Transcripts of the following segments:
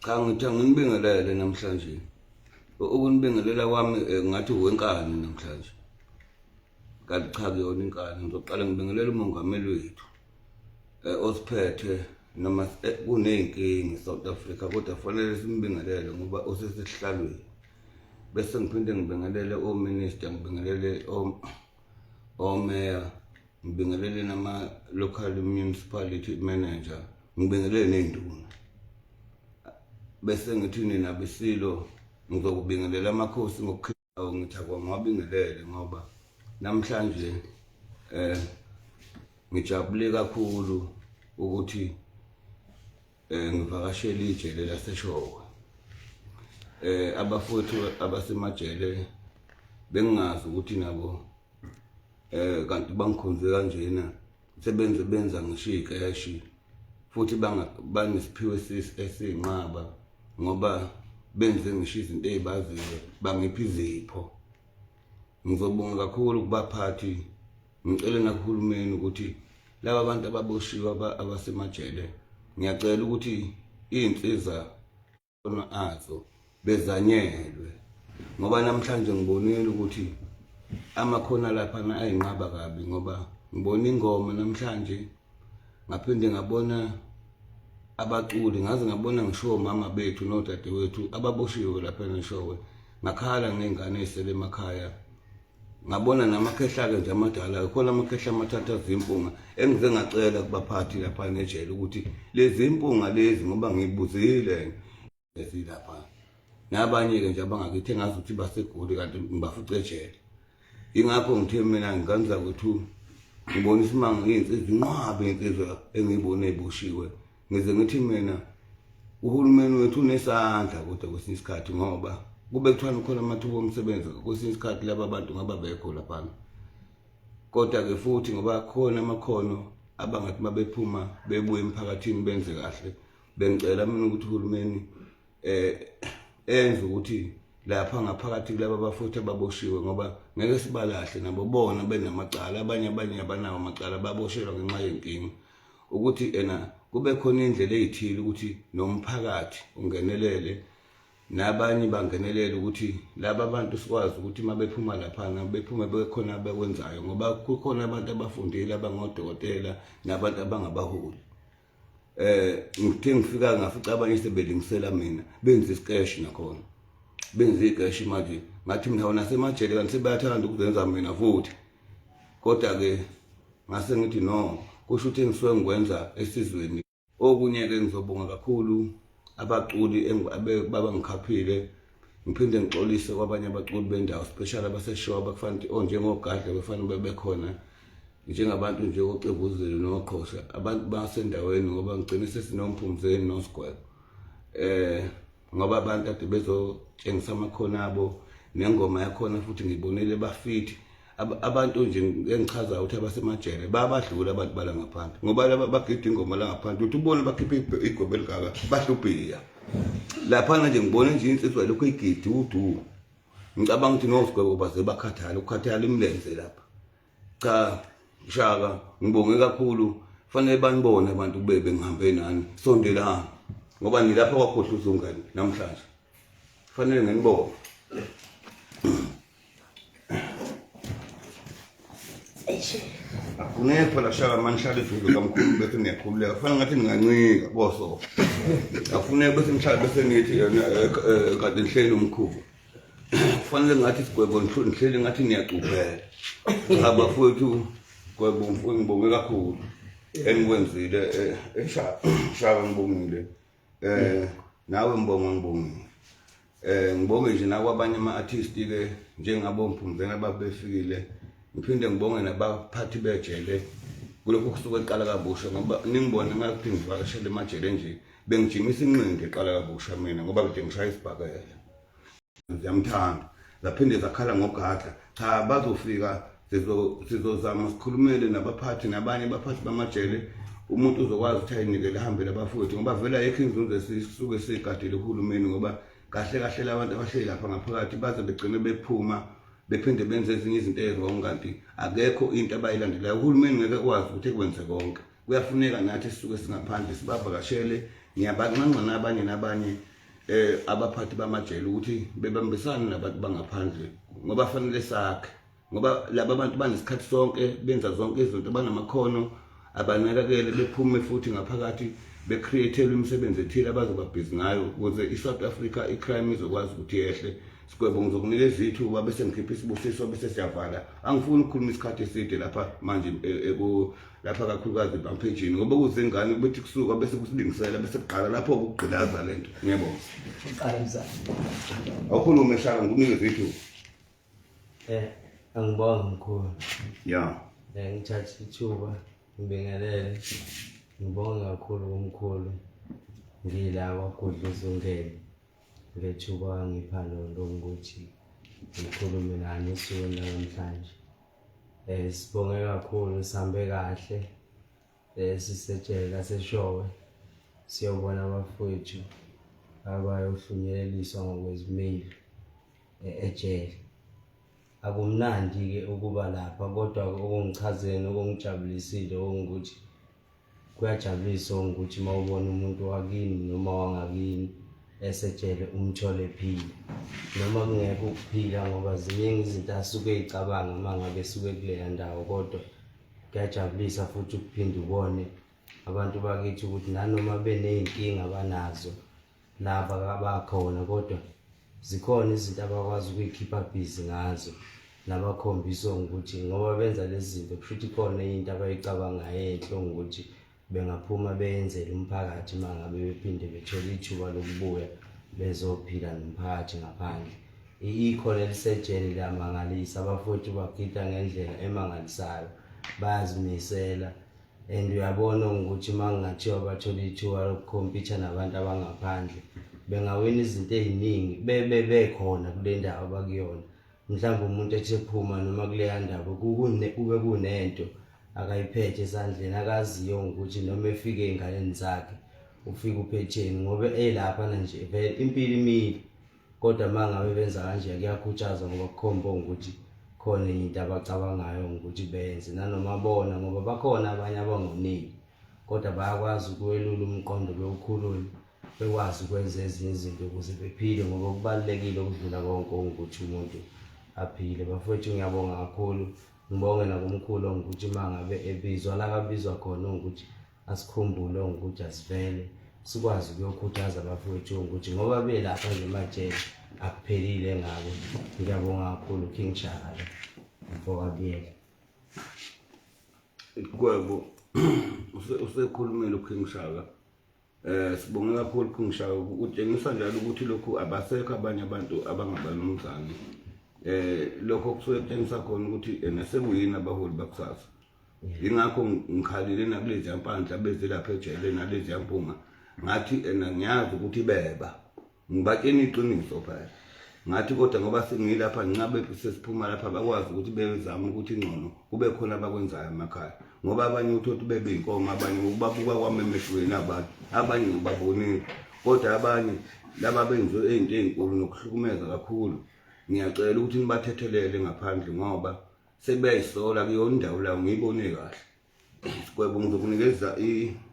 Cha ngithi nginibingelele namhlanje. Ukunibingelela kwami ngathi wenkani namhlanje. Kanti cha kuyona inkani ngizoqala ngibingelele umongameli wethu. Osiphethe noma kuneyinkingi eSouth Africa kodwa fanele simbingelele ngoba usesihlalweni. Bese ngiphinde ngibingelele ominister, ngibingelele omayor, ngibingelele nama local municipality manager, ngibingelele nenduna. Bese ngithi nina besilo ngizokubingelela amakhosi ngokukhipayo ngithi akwangabingelele ngoba namhlanje ngijabule kakhulu ukuthi ngivakashela ijele laseShowe. Abafowethu abasemajele bengazi ukuthi nabo kanti bangikhonze kanjena benza ngisho ikeshi futhi banesiphiwo esinqaba ngoba benze ngisho izinto ezibaziwe bangipha izipho. Ngizobonga kakhulu kubaphathi, ngicela nakuhulumeni ukuthi laba bantu ababoshiwe abasemajele ngiyacela ukuthi izinsiza azo bezanyelwe ngoba namhlanje ngibonile ukuthi amakhona lapha ayinqaba kabi ngoba ngibona ingoma namhlanje ngaphinde ngabona abaculi ngaze ngabona ngisho mama bethu nodadewethu ababoshiwe lapha eShowe ngakhala ngengane ezisele emakhaya ngabona namakhehla-ke nje amadala khona amakhehla amathathu azimpunga engize ngacela kubaphathi lapha nejele ukuthi lezi impunga lezi ngoba ngibuzile ezilapha nabanye-ke nje abangakithi engazi ukuthi basegoli kanti ngibafice ejele. Ingakho ngithe mina ngiganza kwethu ngibona isimanga iy'nsizwa inqwabe iy'nsizwa engiyibone ey'boshiwe ngize ngithi mina uhulumeni wethu unesandla kodwa kwesinye isikhathi ngoba kube kuthiwa khona amathuba omsebenzi kwesinye isikhathi laba bantu ngaba bekho laphana. Kodwa-ke futhi ngoba khona amakhono abangathi babephuma bebuye emphakathini benze kahle, bengicela mina ukuthi uhulumeni enze ukuthi lapha ngaphakathi kulaba bafowethu ababoshiwe ngoba ngeke sibalahle nabo bona benamacala abanye abanawo amacala baboshelwa ngenxa yenkinga ukuthi kube khona indlela ezithile ukuthi nomphakathi ungenelele nabanye bangenelele ukuthi laba abantu sikwazi ukuthi mabephuma laphana bephume bekhona abakwenzayo ngoba kukhona abantu abafundile abangodokotela nabantu abangabaholi. Ngithe ngifika ngafica abanye sebelingisela mina benze isikeshi nakhona benze ikeshi manje ngathi mina nasemajele kanti sebayathanda ukuzenza mina futhi kodwa-ke ngase ngithi no kusho ukuthi engisuke ngikwenza esizweni. Okunye-ke ngizobonga kakhulu abaculi babangikhaphile ngiphinde ngixolise kwabanye abaculi bendawo special abaseShowe abakufanele onjengoGadla befanele bebekhona njengabantu nje oCebuzeli noXhosa abantu basendaweni ngoba ngigcine sesinomphumzeni noSgwebo ngoba abantu ade bezotshengisa amakhono abo nengoma yakhona futhi ngibonile bafithi abantu nje engichaza ukuthi abasemajele babadlula abantu bala ngaphandle ngoba laba bagida ingoma la ngaphandle uthi ubone bakhipha igwebe elikaka bahluphiya laphana nje ngibone nje insizwa lokho igidi udu ngicabanga ukuthi noSgwebo baze bakhathala ukukhathala imlenze lapha. Cha Shaka ngibonge kakhulu fanele banibone abantu bebe ngihambe nani sondelana ngoba nilapha KwaGudluzungene namhlanje fanele nginibone. Akunekho la Shaka manihlale eduze kamkhulu bese niyakhululeka fanele ngathi ningancika boso afuneka bese nihlale bese nithi kade nihleli umkhulu fanele ngathi Sgwebo nihleli ngathi niyacuphela abafowethu Sgwebo ngibonge kakhulu enikwenzile Shaka ngibongile nawe ngibongile ngibonge nje nakwabanye ama-artist-ke njengabomphumzeni ababefikile ngiphinde ngibonge nabaphathi bejele kulokho kusuke eqala kabusha ngoba ningibone ngathi ngivakashele emajele nje bengijimisa inqindi eqala kabusha mina ngoba kade ngishaya isibhakela ngiyamthanda zaphinde zakhala ngoGadla. Cha bazofika sizozama sikhulumele nabaphathi nabanye abaphathi bamajele umuntu uzokwazi ukuthi ayinikele ahambele abafowethu ngoba vele ayikho inzuzo esisuke siyigadile uhulumeni ngoba kahle kahle labantu abahleli lapha ngaphakathi baze begcine bephuma bephinde benze ezinye izinto ezirong kanti akekho into abayilandelayo. Uhulumeni ngeke kwazi ukuthi ekwenze konke, kuyafuneka nathi sisuke singaphandle sibavakashele ngiyabanqanqa nabanye abaphathi bamajele ukuthi bebambisane nabantu bangaphandle ngoba fanele sakhe ngoba laba abantu banesikhathi sonke benza zonke izinto banamakhono abanakekele bephume futhi ngaphakathi becreate imisebenzi ethile abazobabhizi ngayo ukuze iSouth Africa icrime izokwazi ukuthi yehle. Sgwebo ngizokunikeza ithuba bese ngikhipha isibusiso bese siyavala. Angifuni ukukhuluma isikhathi eside lapha manje lapha kakhulukazi bampage ngoba kuzengane ukuthi kusuka bese kusilingisela bese kuqala lapho ukugqilaza lento. Ngiyabonga. Uqala mzala. Awukhulume Shaka ngikunikeza ithuba. Angibonga mkhulu. Yeah. Ngithatha ithuba ngibingelele. Ngibonga kakhulu kumkhulu. Ngila KwaGudluzungene. Lethuba ngipha lo ukuthi ngikhulume nani esukwini namhlanje. Sibonge kakhulu sihambe kahle. Sisejele seshowe. Siyobona abafowethu abayohlunyeleliswa ngokwezimilo ejele. Akumnandi ke ukuba lapha kodwa okungichazeni okungijabulisile ukuthi kuyajabulisa ukuthi mawubona umuntu wakini noma wangakini esejele umthole phila noma kungekho ukuphila ngoba ziningi izinto asuke ezicabanga mangabe suke kuleya ndawo kodwa kuyajabulisa futhi ukuphinda ubone abantu bakithi ukuthi nanoma beneyinkinga abanazo laba abakhona kodwa zikhona izinto abakwazi ukuyikhipha busy ngazo nabakhombisa ukuthi ngoba benza lezi zinto kushuthi khona into abayicabanga enhle ukuthi bengaphuma beyenzele umphakathi mangabe bephinde bethola ithuba lokubuya bezophila nomphakathi ngaphandle. Ikhono elisejele liyamangalisa abafowethu bagida ngendlela emangalisayo bayazimisela and uyabona ukuthi mangingathiwa bathola ithuba lokukhompitha nabantu abangaphandle bengawina izinto eziningi bekhona kule ndawo abakuyona. Mhlawumbe umuntu ethephuma noma kuleya ndawo kube kunento akayiphethe esandleni akaziyo ukuthi noma efike engaleni zakhe ufika uphetheni ngoba lapha nje vele impilo imile kodwa mangabe benza kanje kuyakhuthaza ngoba kukhomba ukuthi khona into abacabangayo ukuthi benze nanoma bona ngoba bakhona abanye abangoniki kodwa bayakwazi ukwelula umqondo bewukhulule bekwazi ukwenza ezinye izinto ukuze bephile ngoba kubalekile ukudlula konke ukuthi umuntu aphile. Bafowethu ngiyabonga kakhulu. Ngibonge nakumkhulu ukuthi mangabe ebizwa la kabizwa khona ukuthi asikhumbule ukuthi asivele sikwazi ukuyokhuthaza abafowethu ukuthi ngoba belapha nje emajele akuphelile ngabo. Ngiyabonga kakhulu King Shaka Kwa Sgwebo usekhulumile uKing Shaka. Sibonge kakhulu King Shaka utshengisa njalo ukuthi lokhu abasekho abanye abantu abangabanumzane. Lokho kusuke kutshengisa khona ukuthi nasekuyini abaholi bakusasa. Ingakho ngikhalile nakulezi yampandla beze lapha ejele nalezi yampunga ngathi ngiyazi ukuthi beba ngibatshena iqiniso phela ngathi kodwa ngoba sengilapha ngingabe sesiphuma lapha bakwazi ukuthi bezame ukuthi ingcono kube khona abakwenzayo emakhaya ngoba abanye uthothi bebe inkomo abanye ubabuka kwamemeshweni abantu abanye ngibabonile kodwa abanye laba benziwe izinto ezinkulu nokuhlukumeza kakhulu. Ngiyacela ukuthi nibathethelele ngaphandle ngoba sebeyisola kuyo indawo la ngiyibone kahle. Sgwebo ngizokunikeza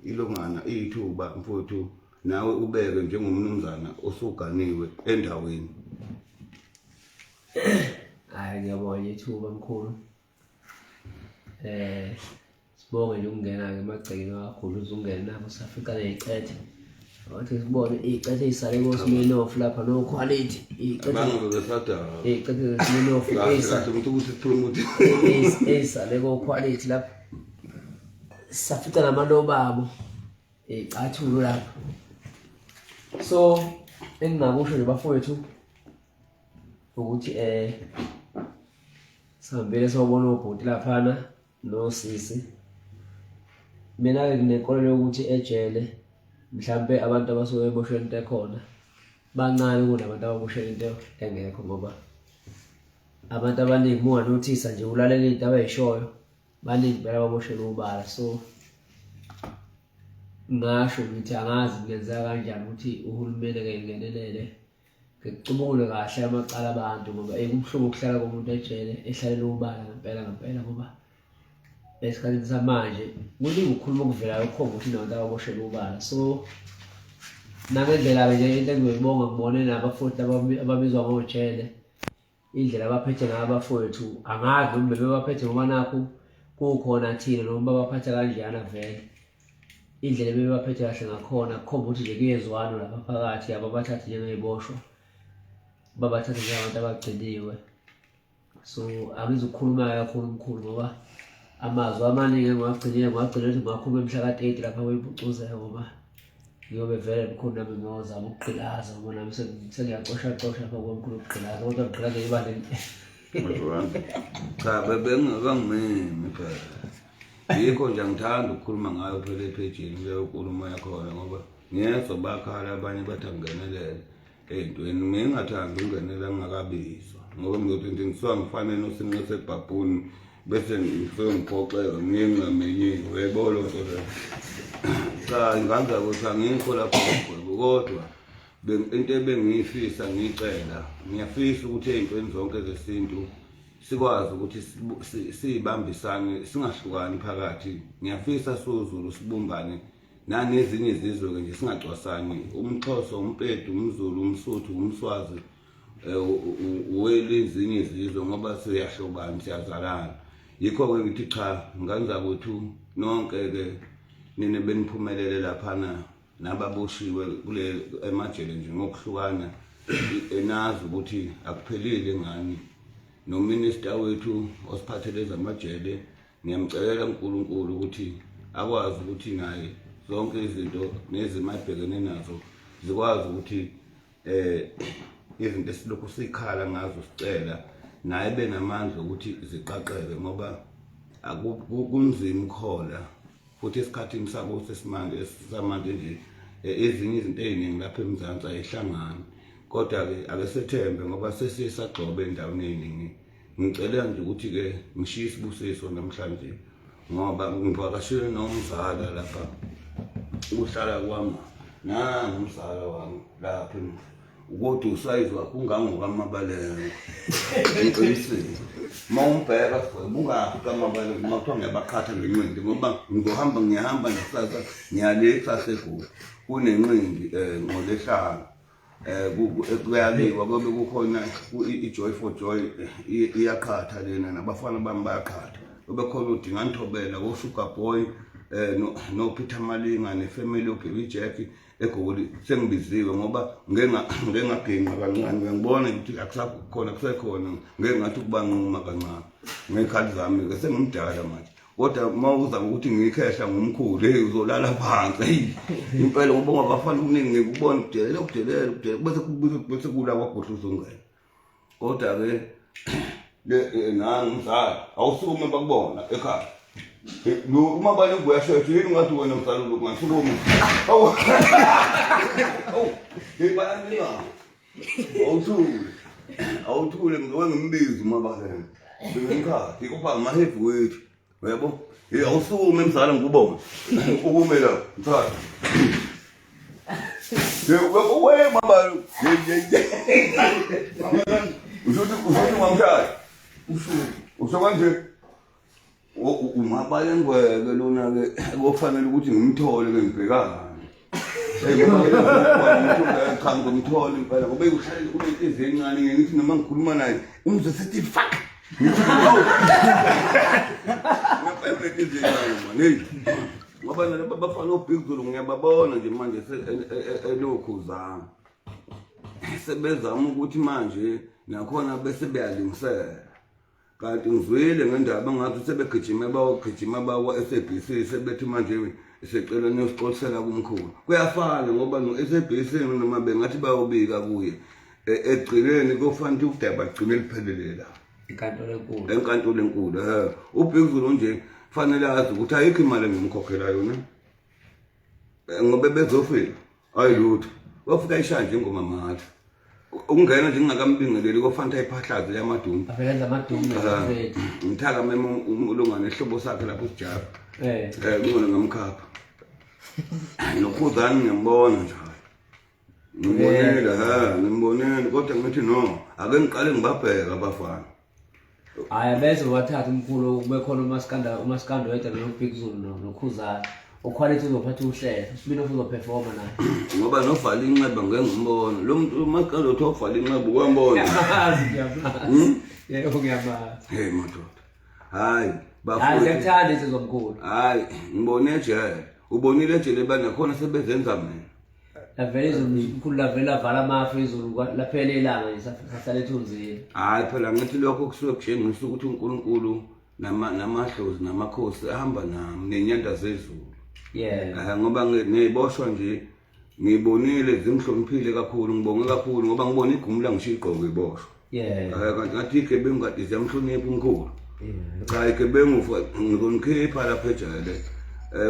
ilongana ithuba mfowethu nawe ubeke njengomnumzana osuganiwe endaweni. Ngiyabonga ithuba mkhulu. Sibonge nje ukungena ngemagcekeni KwaGudluzungene nabo safika neziqethe. Wathi sibone iziqethe ezisale koSminoff lapha no quality iziqethe zeSminoff ezisale ko quality lapha safika namaloba abo icathulo lapha. So engingakusho nje bafowethu ukuthi sihambile sawubona ubhuti laphana nosisi. Mina nginenkolelo yokuthi ejele mhlambe abantu abasuke eboshweni into ekhona bancane kunabantu ababoshweni into engekho ngoba abantu abaningi munganothisa nje ulalela into abayishoyo baningi bela baboshweni ubala. So ngasho ngithi angazi ngenza kanjani ukuthi uhulumeni ngenelele ngicubule kahle amacala abantu ngoba ekubhlungu ukuhlala komuntu ejele ehlalela ubala ngempela ngoba esikhathini samanje kuningi ukukhuluma okuvelayo ukukhomba ukuthi nabantu ababoshela ubala. So nangendlela nje into engizoyibonga ngibone nabafowethu ababizwa ngojele indlela abaphethe ngayo abafowethu angazi noma bebaphethe ngoba nakho kukhona thina noma babaphatha kanjani vele indlela bebaphethe kahle ngakhona kukhomba ukuthi nje kuyezwana lapha phakathi ababathathi njengeziboshwa babathatha njengabantu abagciniwe so angizukhuluma kakhulu umkhulu ngoba amazwi amaningi engwagcinile ukuthi ngakhuluma emhla ka-30 lapha kweyibucuzeko ngoba ngiyobe vele mkhulu nami ngiyozama ukugqilaza ngoba nami sengiyacosha lapha komkhulu ukugqilaza kodwa ngigqilaza ibandla cha bengingakangimemi phela yikho nje ngithanda ukukhuluma ngayo phela ephejini leyo nkulumo yakhona ngoba ngiyezwa bakhala abanye bathi angingenelele ey'ntweni mina ngingathandi ukungenela ngingakabizwa ngoba ngizothi ngisuka ngifane nosinqe sebhabhuni bese ngifike ngiphoxeka ngingamenyiwe uyayibona lo nto leyo cha nganza ukuthi angikho lapho Sgwebo kodwa into ebengiyifisa ngicela ngiyafisa ukuthi ey'ntweni zonke zesintu sikwazi ukuthi sibambisane singahlukani phakathi ngiyafisa soZulu sibumbane nanezinye izizwe nje singacwasani umXhosa uMpedi umZulu umSuthu umSwazi uwelezinye izizwe ngoba siyahlobana siyazalana yikho ke ngithi cha nganza ukuthi nonke ke nini beniphumelele laphana nababoshiwe kule emajele nje ngokuhlukana enazi ukuthi akuphelile ngani nominister wethu osiphathele zamajele ngiyamcelela uNkulunkulu ukuthi akwazi ukuthi naye zonke izinto nezimayibhekene nazo zikwazi ukuthi izinto esilokhu sikhala ngazo sicela naye benamandla ukuthi ziqaqeke ngoba akunzima ukhola futhi esikhathini sabo sesimanje samanje nje ezinye izinto eziningi lapha eMzansi ayihlangani kodwa ke ake sethembe ngoba sesisagcobe endaweni eziningi ngicela nje ukuthi ke ngishiye isibusiso namhlanje ngoba ngivakashele nomzala lapha uhlala kwami umzala wami lapha ukuthi usayizwa kungangokwamabaleko eqinisweni mawumbheka bungafi kamabaleko makuthiwa ngiyabaqhatha ngenqindi ngoba ngihamba ngesasa ngiyalekha seGoli kunenqindi ngoLehlanga kuyaliwa kube kukhona iJoy for Joy iyaqhatha lena nabafana bami bayaqhatha kube khona uDingani Thobela koSugar Boy no Peter Malinga nefamily uBaby Jack eGoli sengibiziwe ngoba ngengaginqa kancane ngibona ukuthi akusakhona kusekhona ngengathi kubanquma kancane ngekhali zami ke sengimdala manje kodwa mawuza ukuthi ngikhehla ngumkhulu uzolala phansi impela ngoba ngabafana ukuningi ngikubona kudelela bese kula kwaGudluzungene kodwa ke ngizala awusukume bakubona ekhaya uma bani ngiyashesha yini ngathi wena mzala lo ngakhuluma bayani awuthule ngizoke ngimbize uma bazena ngikha ikuba amahevu wethu yebo awusukume mzala ngikubona ukume la mthatha wewe mama usuthi mamshaya usokanje umabale ngweke lona ke kufanele ukuthi ngimthole ke ngibhekana cha ngimthole impela ngoba uhlale unenhliziyo encane ngithi noma ngikhuluma naye umzosethi fuck ngoba nalabo bafana oBig Zulu ngiyababona nje manje elokhu zami sebezama ukuthi manje nakhona bese beyalingisela kanti ngizwile ngendaba ngathi sebegijima bawa SABC sebethi manje secela nesiqolisela kumkhulu kuyafana ngoba no-SABC noma bengathi bayobika kuye egcineni kofanele udaba agcine liphelele la enkantolo enkulu uBig Zulu nje kufanele azi ukuthi ayikho imali engimkhokhela yona ngoba bezofika ayilutho wafika ishanje ngomamali ungena nje ngingakambingeleli kofanele ayiphahlaze yamadumbu avelenza amadumbu mfethu ngithaka mema ulungane ehlobo sakhe lapho sijaba ngibona ngamkhapha nokhuzani ngiyambona njalo ngimbonile kodwa ngithi no ake ngiqale ngibabheka abafana haya bese wathatha umkhulu kube khona umaskando wedwa noBig Zulu nokhuzani uquality uzophatha uhlelo spin off uzoperforma naye ngoba novala inxeba ngengumbona lo muntu maqala uthi ovala inxeba kwambona yebo ngiyamazi hey madoda hayi ngiyakuthanda isizomkhulu hayi ngibone ejele ubonile ejele banakhona sebezenza mina lavela izomkhulu lavela vala amafu izulu laphela ilanga nje sahlala ethunzini hayi phela ngithi lokho kusuke kutshengisa ukuthi uNkulunkulu namahlozi namakhosi ahamba nami nenyanda zezulu ngoba ngiboshwa nje ngibonile zimhloniphile kakhulu ngibonge kakhulu ngoba ngibona igumula ngishiqoke iboshwa kanti ngathi igebengu kade ziyamhlonipha umkhulu cha igebengu ngizonikhipha lapha ejele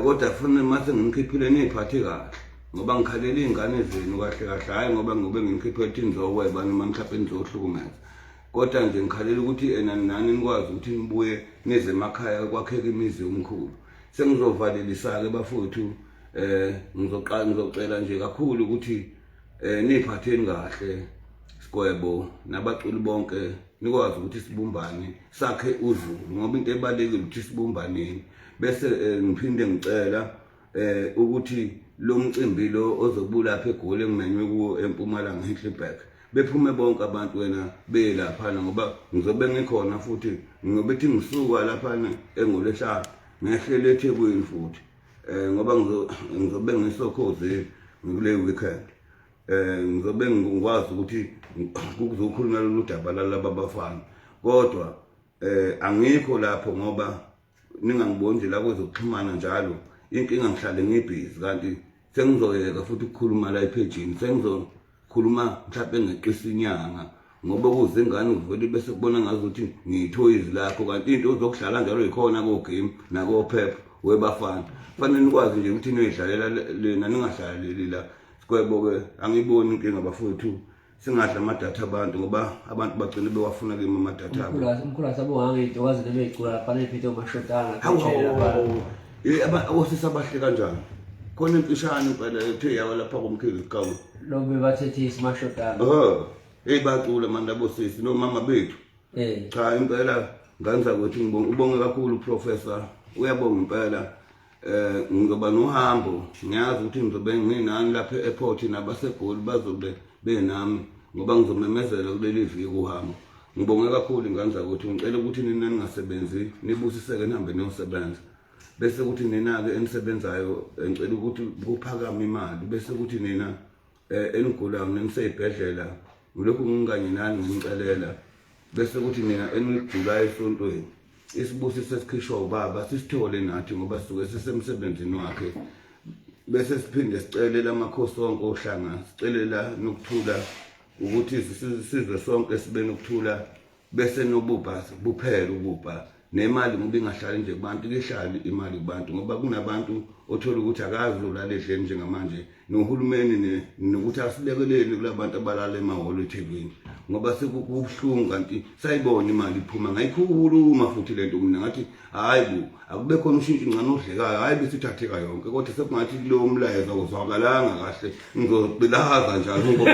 kodwa kufanele mase nginikhiphile niphathe kahle ngoba ngikhalela izingane zenu kahle kahle hayi ngoba ngobe nginikhiphile ukuthi nizokweba noma mhlawumbe nizohlukumeza kodwa nje ngikhalela ukuthi nani nikwazi ukuthi nibuye nize emakhaya kwakheka imizi omkhulu sengizovalelisa ke bafowethu ngizocela nje kakhulu ukuthi niphatheni kahle Sgwebo nabaculi bonke nikwazi ukuthi sibumbane sakhe uzulu ngoba into ebalekile ukuthi sibumbaneni bese ngiphinde ngicela ukuthi lo mcimbi lo ozobula lapha eGoli engimenywe kuwo eMpumalanga eHillback bephume bonke abantu wena belapha ngoba ngizobe ngikhona futhi ngobethi ngisuka lapha engoleshana ngehlele eThekwini futhi ngoba ngizobe ngisokhoze ngule weekend ngizobe ngikwazi ukuthi kuzokhuluma lolu daba lalaba bafana kodwa angikho lapho ngoba ningangiboni nje la kwezokuxhumana njalo inkinga ngihlale ngibhizi kanti sengizoyeka futhi ukukhuluma la ephejini sengizokhuluma mhlawumbe ngeqisa inyanga ngoba kuze ingane ngivele bese kubona ngazi ukuthi ngiyithoyizi lakho kanti into ozokudlala njalo ikhona ko game nako phepha webafana kufanele nikwazi nje ukuthi niyidlalela lena ningadlaleli la Sgwebo ke angiboni inkinga bafowethu singadla amadatha abantu ngoba abantu bagcina bewafuna kimi amadatha abo umkhulu asabonga into kwazi nebeyicula lapha nephethe umashotana awosisabahle kanjani khona impishana impela ethe yawa lapha kumkhulu kawu lo bebathethe isimashotana bacula manje abosisi nomama bethu cha impela nganza ukuthi ubonge kakhulu professor uyabonga impela ngizoba nohambo ngiyazi ukuthi ngizobe nginani lapha e-airport nabaseGoli bazobe benami ngoba ngizomemezela kuleli viki uhambo ngibonge kakhulu nganza ukuthi ngicela ukuthi nina ningasebenzi nibusiseke nihambe niyosebenza bese kuthi nina ke enisebenzayo ngicela ukuthi kuphakama imali bese kuthi nina enigulayo niseyibhedlela ngilokhu nginganye nani ngicelela bese kuthi nina enijulayo esontweni isibusiso esikhishwa ubaba sisithole nathi ngoba sisuke sisemsebenzini wakhe bese siphinde sicele lamakhosi onke ohlanga sicelela nokuthula ukuthi sizwe sonke sibe nokuthula bese nobubha buphela ububha nemali ngoba ingahlali nje kubantu lihlali imali kubantu ngoba kunabantu othola ukuthi akazi ulala edleni njengamanje nohulumeni nokuthi asilekeleni kulabantu abalala emahholo eThekwini ngoba sekubuhlungu kanti sayibona imali iphuma ngayikhuluma futhi lento mina ngathi hayi akube khona ushintsho incane odlekayo hayi besithatheka yonke kodwa sekungathi lo mlayezo awuzwakalanga kahle ngizobelaza njalo ngoba